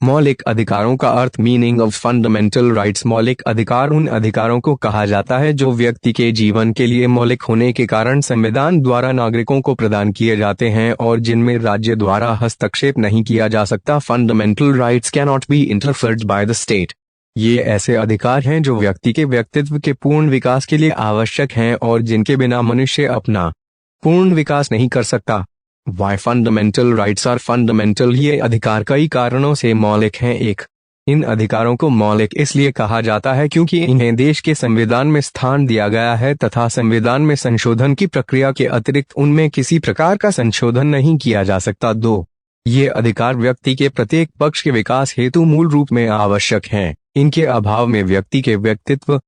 मौलिक अधिकारों का अर्थ मीनिंग ऑफ फंडामेंटल राइट्स। मौलिक अधिकार उन अधिकारों को कहा जाता है जो व्यक्ति के जीवन के लिए मौलिक होने के कारण संविधान द्वारा नागरिकों को प्रदान किए जाते हैं और जिनमें राज्य द्वारा हस्तक्षेप नहीं किया जा सकता। Fundamental rights can not be interfered by the state. ये ऐसे अधिकार हैं जो व्यक्ति के व्यक्तित्व के पूर्ण विकास के लिए आवश्यक हैं और जिनके बिना मनुष्य अपना पूर्ण विकास नहीं कर सकता। Why fundamental rights are fundamental? ये अधिकार कई कारणों से मौलिक हैं। एक, इन अधिकारों को मौलिक इसलिए कहा जाता है क्योंकि इन्हें देश के संविधान में स्थान दिया गया है तथा संविधान में संशोधन की प्रक्रिया के अतिरिक्त उनमें किसी प्रकार का संशोधन नहीं किया जा सकता। दो, ये अधिकार व्यक्ति के प्रत्येक पक्ष के विकास हेतु मूल रूप में आवश्यक हैं। इनके अभाव में व्यक्ति के व्यक्तित्व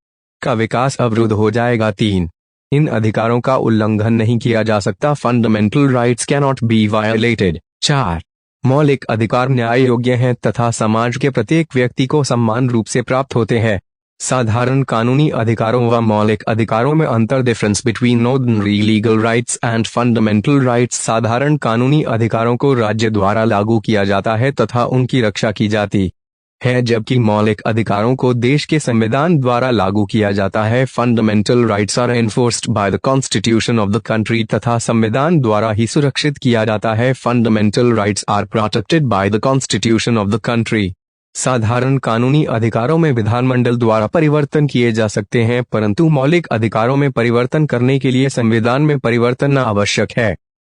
का विकास अवरुद्ध हो जाएगा। तीन, इन अधिकारों का उल्लंघन नहीं किया जा सकता। Fundamental rights can not be violated. चार, मौलिक अधिकार न्याय योग्य हैं तथा समाज के प्रत्येक व्यक्ति को समान रूप से प्राप्त होते हैं। साधारण कानूनी अधिकारों व मौलिक अधिकारों में अंतर। Difference between ordinary legal rights and fundamental rights. साधारण कानूनी अधिकारों को राज्य द्वारा लागू किया जाता है तथा उनकी रक्षा की जाती है, जबकि मौलिक अधिकारों को देश के संविधान द्वारा लागू किया जाता है। Fundamental rights are enforced by the constitution of the country तथा संविधान द्वारा ही सुरक्षित किया जाता है। Fundamental rights are protected by the constitution of the country. साधारण कानूनी अधिकारों में विधानमंडल द्वारा परिवर्तन किए जा सकते हैं, परंतु मौलिक अधिकारों में परिवर्तन करने के लिए संविधान में परिवर्तन आवश्यक है।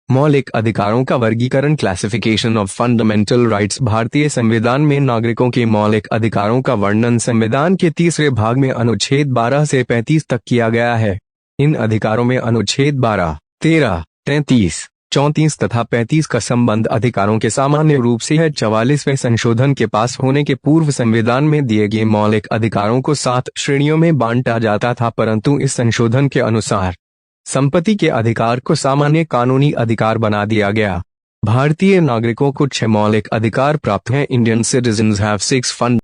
मौलिक अधिकारों का वर्गीकरण। Classification of fundamental rights. भारतीय संविधान में नागरिकों के मौलिक अधिकारों का वर्णन संविधान के तीसरे भाग में अनुच्छेद 12 से 35 तक किया गया है। इन अधिकारों में अनुच्छेद 12, 13, 33, 34 तथा 35 का संबंध अधिकारों के सामान्य रूप से है। 44वें संशोधन के पास होने के पूर्व संविधान में दिए गए मौलिक अधिकारों को 7 श्रेणियों में बांटा जाता था, परंतु इस संशोधन के अनुसार संपत्ति के अधिकार को सामान्य कानूनी अधिकार बना दिया गया। भारतीय नागरिकों को 6 मौलिक अधिकार प्राप्त हैं। Indian citizens have 6